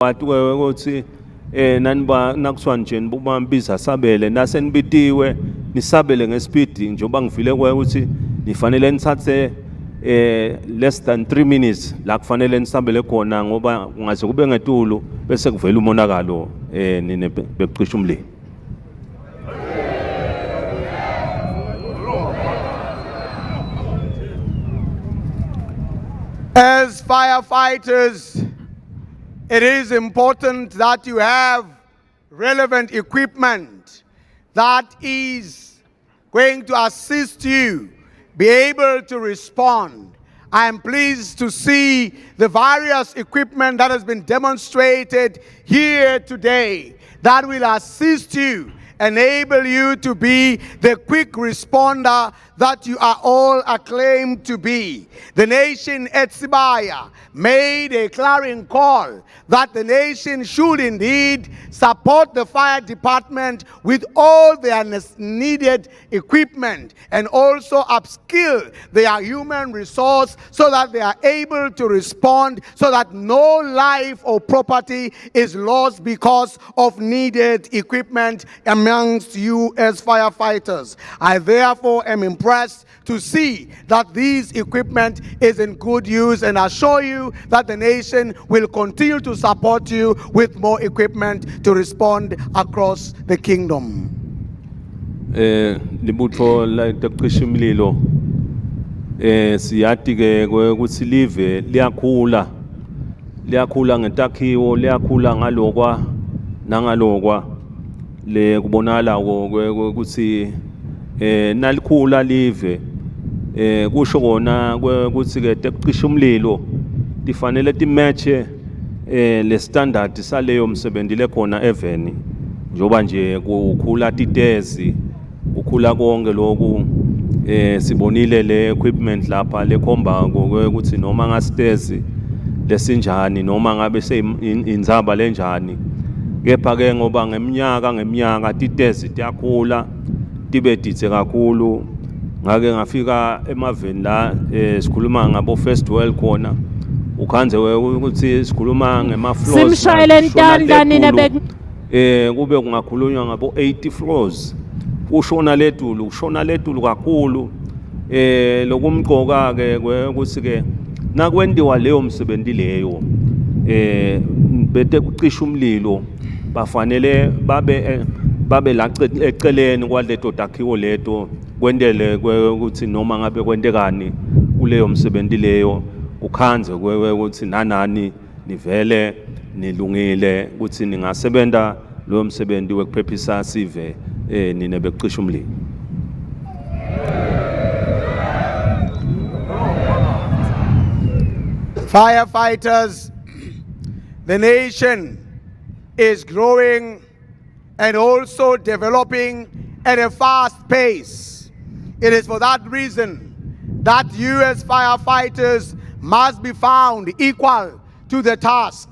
Wathi ukuthi naniba nakuswa nje nibambiza sabele nasenibitiwe nisabele ngespeed njengoba ngivile ukuthi nifanele nithathe less than 3 minutes la kufanele nisabele khona ngoba kungaze kube ngetulu bese kuvela umonakalo nine becisha umlilo. As firefighters, it is important that you have relevant equipment that is going to assist you be able to respond. I am pleased to see the various equipment that has been demonstrated here today that will assist you, enable you to be the quick responder that you are all acclaimed to be. The nation at Sibaya made a clarion call that the nation should indeed support the fire department with all their needed equipment and also upskill their human resource so that they are able to respond, so that no life or property is lost because of needed equipment amongst you as firefighters. I therefore am impressed to see that this equipment is in good use, and assure you that the nation will continue to support you with more equipment to respond across the kingdom. Libutho la kucisha umlilo siyati ke ukuthi live liyakhula ngetakhiwo, liyakhula ngalokwa nangalokwa le kubonala ukuthi nalikhula live kusho kona ukuthi ke tekucisha umlilo tifanele timatche le standard saleyo msebenzi lekhona eveni njoba nje kukhula titezi kukhula konke lokhu sibonile le equipment lapha lekhomba ukuthi noma ngasitezi lesinjani noma ngabe seyinzaba lenjani, kepha ke ngoba ngeminyaka titezi tiyakhula tibe dide kakhulu. Ngake ngafika emaveni la sikhuluma ngabo first world khona ukhanze ukuthi sikhuluma ngema floors simshayele ntanda nina kube kungakhulunywa ngabo 80 floors ushona ledulu kakhulu. Lokumqoka ke ukuthi ke nakwendiwa leyo msebenzi leyo bete kucisha umlilo bafanele babe la eceleni kwaleto takhiwo leto kwendele ukuthi noma ngabe kwentekani kuleyo msebenzi leyo ukhanze ukuthi nanani nivele nilungile ukuthi ningasebenza lo msebenzi wekuphephisa sive nine becisha umlilo. Firefighters, the nation is growing and also developing at a fast pace. It is for that reason that you as firefighters must be found equal to the task,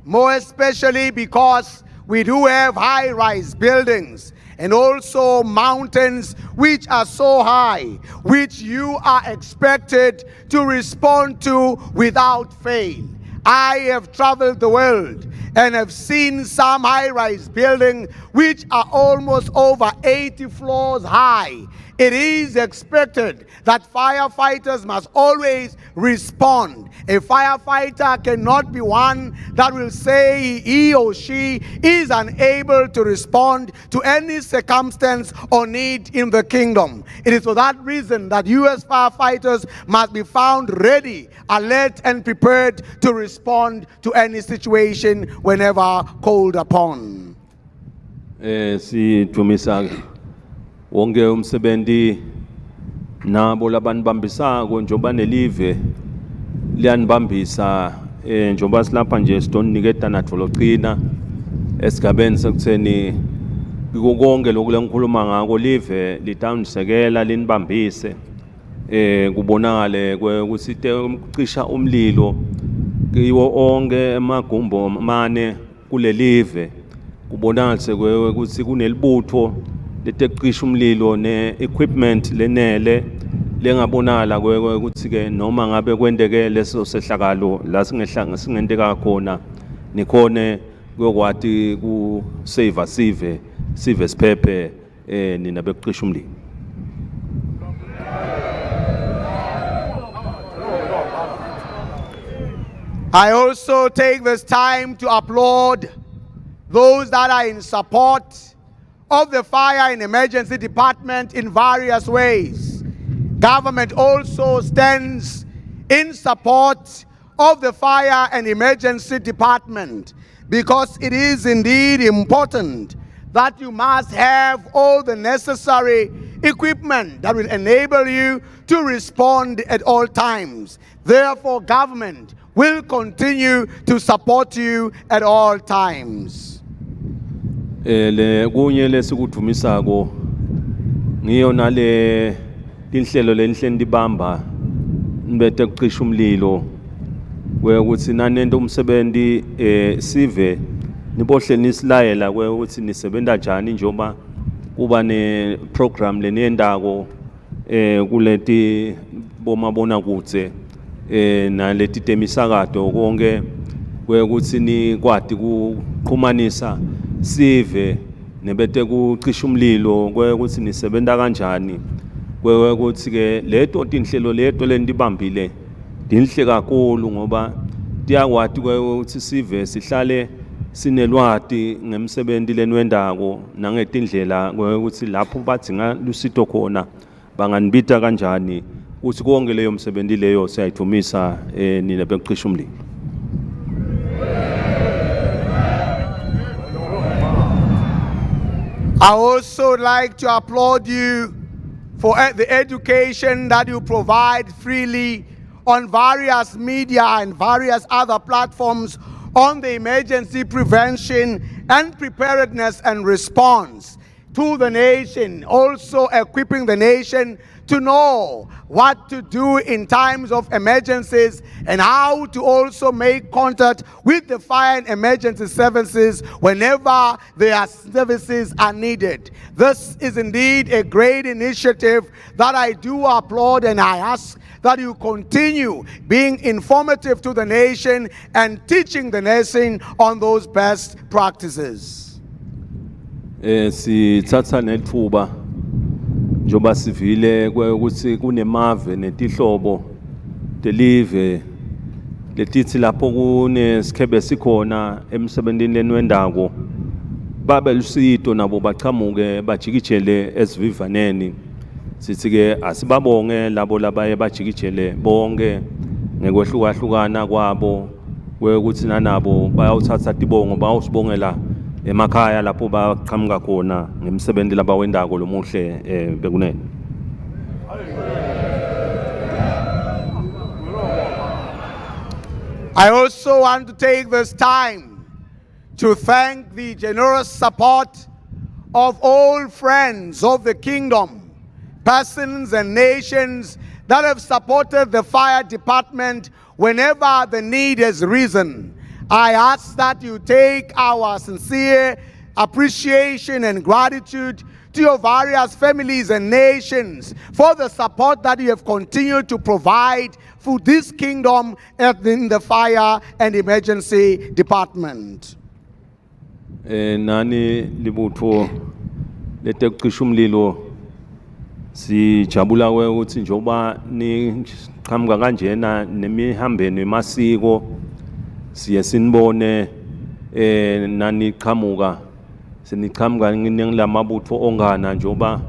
more especially because we do have high-rise buildings and also mountains which are so high, which you are expected to respond to without fail. I have traveled the world and have seen some high-rise buildings which are almost over 80 floors high. It is expected that firefighters must always respond. A firefighter cannot be one that will say he or she is unable to respond to any circumstance or need in the kingdom. It is for that reason that you as firefighters must be found ready, alert and prepared to respond to any situation whenever called upon. Si tumisa wonke umsebenzi nabo labanibambisako njoba nelive liyanibambisa njoba silapha nje sidoniniketa natho locina esigabeni sekutheni konke lokhu lengikhuluma ngako live litawunisekela linibambise kubonakale ukuthi ukucisha umlilo kiwo onke emagumbo mane kule live kubonakala ukuthi kunelibutho letekucisha umlilo ne-equipment lenele lengabonakala ukuthi ke noma ngabe kwendeke leso sehlakalo la singenteka khona nikhone kuyokwati ku save sive siphephe nina bekucisha umlilo. I also take this time to applaud those that are in support of the fire and emergency department in various ways. Government also stands in support of the fire and emergency department because it is indeed important that you must have all the necessary equipment that will enable you to respond at all times. Therefore, government will continue to support you at all times. Le kunye lesikudumisako ngiyo nale inhlelo lenhleni libamba nibete kucisha umlilo ukuthi nanento umsebenzi sive nibohle nisilayela ukuthi nisebenza kanjani njoba kuba ne program leniyendako kuleti bomabona kutse naleti temisakato konke ukuthi nikwati kuqhumanisa sive nebete kucisha umlilo ukuthi nisebenza kanjani ukuthi ke leto tinhlelo leto lendibambile dinhle kakhulu ngoba tiyakwati ukuthi sive sihlale sinelwati ngemsebenzi lenwendako nangetindlela ukuthi lapho badzinga lusito khona banganibita kanjani ukuthi konke leyo msebenzi leyo siyayithumisa nina bekucisha umlilo. I also like to applaud you for the education that you provide freely on various media and various other platforms on the emergency prevention and preparedness and response to the nation, also equipping the nation to know what to do in times of emergencies and how to also make contact with the fire and emergency services whenever their services are needed. This is indeed a great initiative that I do applaud, and I ask that you continue being informative to the nation and teaching the nation on those best practices. Sithatha nethuba njoba sivile ukuthi kunemave netihlobo delive letithi lapho kunesikhebe sikhona emsebenzini lenwendako babe lusito nabo baqhamuke bajikijele esivivaneni sithi ke asibabonge labo labaye bajikijele bonke ngekwehlukana kwabo ukuthi nanabo bayawuthatha tibongo bayawusibongela emakhaya lapho baqhamuka khona ngemsebenzi labawendako lomuhle bekunene. I also want to take this time to thank the generous support of all friends of the kingdom, persons and nations that have supported the fire department whenever the need has risen. I ask that you take our sincere appreciation and gratitude to your various families and nations for the support that you have continued to provide for this kingdom in the fire and emergency department. Nani libutho letekucisha umlilo sijabula ukuthi njoba ni qhamuka kanjena nemihambeni emasiko siye sinibone nani qhamuka seniqhamuka ngilamabutho ongana njoba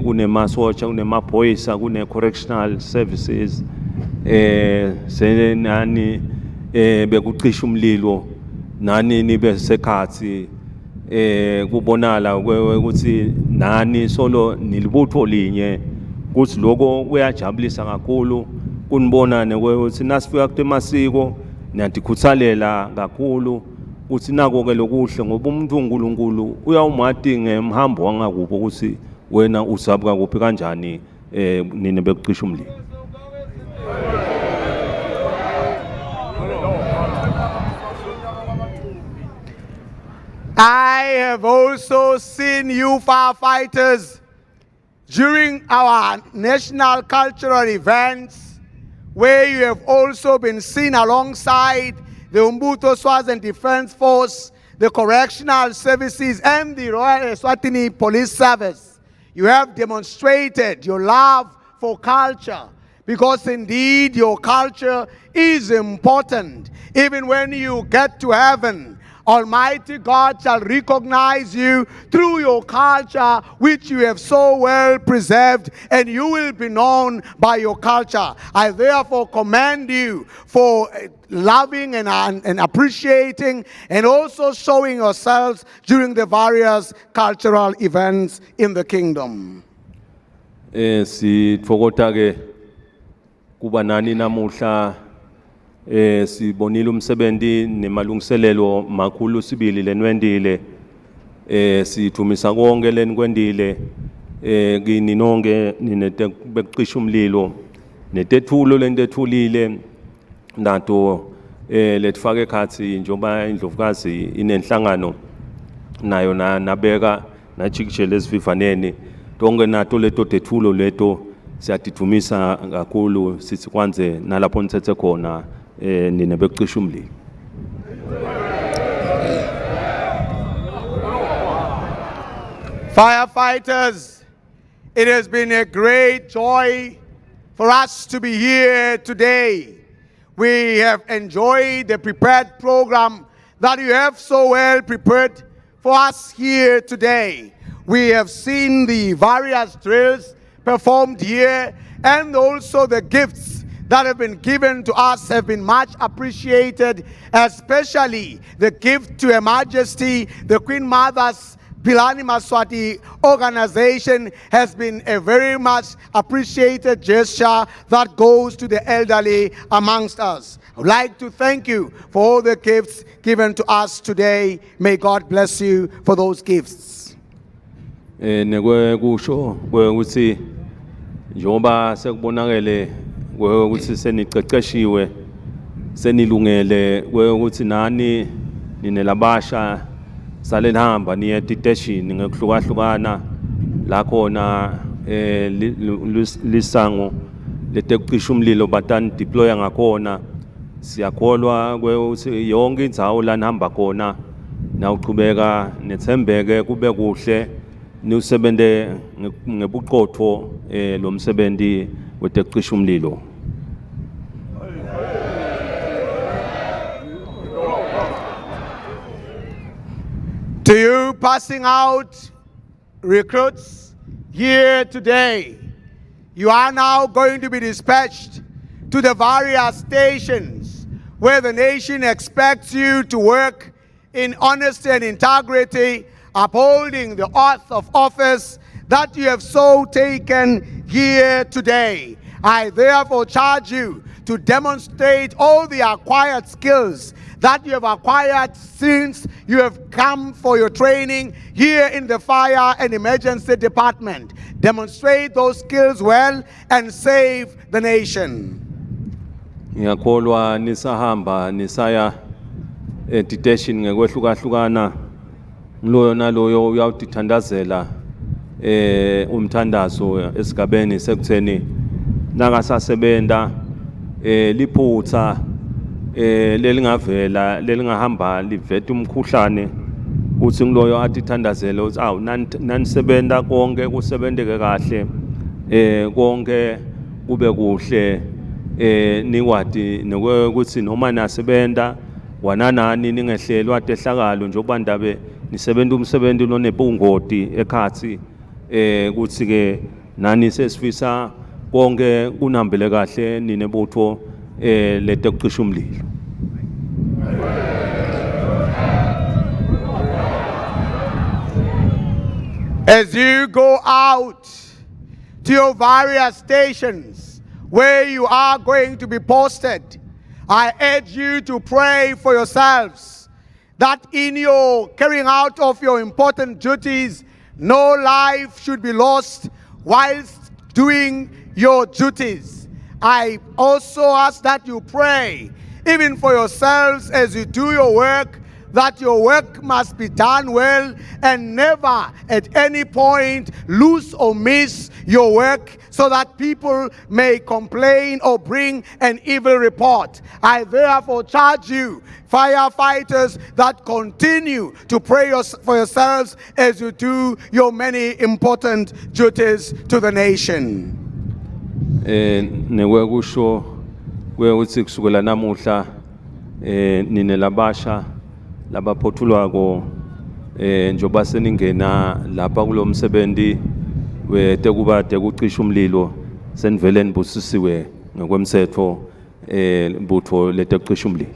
kunemasotsha kunemaphoyisa kune-correctional services senani bekucisha umlilo nani nibe sekhathi kubonala ukuthi nani solo nilibutho linye ukuthi lokho kuyajabulisa kakhulu kunibonane ukuthi nasifika kutemasiko niyatikhuthalela kakhulu ukuthi nako ke lokuhle ngoba umuntu uNkulunkulu uyawumati ngemhambo wangakubo ukuthi wena usabuka kuphi kanjani nina bekucisha umlilo. I have also seen you firefighters during our national cultural events where you have also been seen alongside the Umbuto Swaziland Defense Force, the Correctional Services, and the Royal Eswatini Police Service. You have demonstrated your love for culture, because indeed your culture is important. Even when you get to heaven, Almighty God shall recognize you through your culture, which you have so well preserved, and you will be known by your culture. I therefore commend you for loving and appreciating and also showing yourselves during the various cultural events in the kingdom. Sithokoza ke kuba nani namuhla sibonile umsebenzi nemalungiselelo makhulu sibili lenwendile sithumisa konke lenikwendile kini nonke ninetekucisha umlilo netethulo lentethulile nato letfake khatsi njoba indlovukazi inenhlangano nayo nabeka najikishele esivivaneni tonke nato leto tethulo leto siyatithumisa kakhulu sithi kwanze nalapho nithethe khona nina bekucisha umlilo. Firefighters, it has been a great joy for us to be here today. We have enjoyed the prepared program that you have so well prepared for us here today. We have seen the various drills performed here, and also the gifts that have been given to us have been much appreciated, especially the gift to Her Majesty, the Queen Mother's Pilani Mswati organization has been a very much appreciated gesture that goes to the elderly amongst us. I would like to thank you for all the gifts given to us today. May God bless you for those gifts. Nekwekusho kwekuthi njoba sekubonakele ukuthi seniqeqeshiwe senilungele ukuthi nani ninelabasha sale nihamba niye titeshini ngekuhlukahlukana la khona lisango letekucisha umlilo batani deploya ngakhona siyakholwa ukuthi yonke indzawo la nihamba khona nawuqhubeka nethembeke kube kuhle niusebente ngebuqotho lo msebenzi wetekucisha umlilo. To you passing out recruits here today, you are now going to be dispatched to the various stations where the nation expects you to work in honesty and integrity, upholding the oath of office that you have so taken here today. I therefore charge you to demonstrate all the acquired skills that you have acquired since you have come for your training here in the Fire and Emergency Department. Demonstrate those skills well and save the nation. Ngiyakholwa nisahamba nisaya detention ngekwehlukana loyo naloyo uyawutithandazela umthandazo esigabeni sekutheni nakasasebenta liphutha lelingavela lelingahamba livete umkhuhlane uthi ngiloyo atithandazele uthi awu nanisebenta konke kusebenteke kahle konke kube kuhle nikwati nokuthi noma nasebenta wananani ningehlelwa tehlakalo njengoba ndabe nisebenta umsebenzi lonebungoti ekhathi kuthi ke nani sesifisa konke kunambele kahle ninebutho letekucisha umlilo. As you go out to your various stations where you are going to be posted, I urge you to pray for yourselves that in your carrying out of your important duties, no life should be lost whilst doing your duties. I also ask that you pray, even for yourselves as you do your work, that your work must be done well and never at any point lose or miss your work so that people may complain or bring an evil report. I therefore charge you, firefighters, that continue to pray for yourselves as you do your many important duties to the nation. Nekwekusho kwekuthi kusukela namuhla nine labasha labaphothulwako njoba seningena lapha kulomsebenzi wetekubade kucisha umlilo senivele nibusisiwe ngokwemthetho mbutho letekucisha umlilo.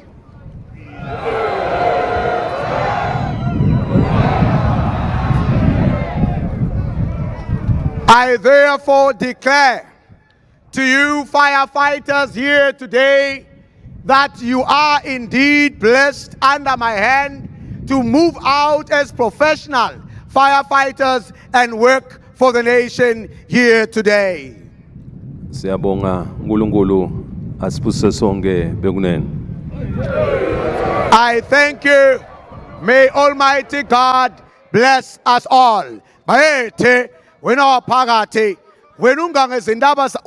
I therefore declare to you firefighters here today that you are indeed blessed under my hand to move out as professional firefighters and work for the nation here today. Siyabonga uNkulunkulu asibusise sonke bekunene. I thank you. May Almighty God bless us all. Bayethe wena waphakathi wena ungangezindaba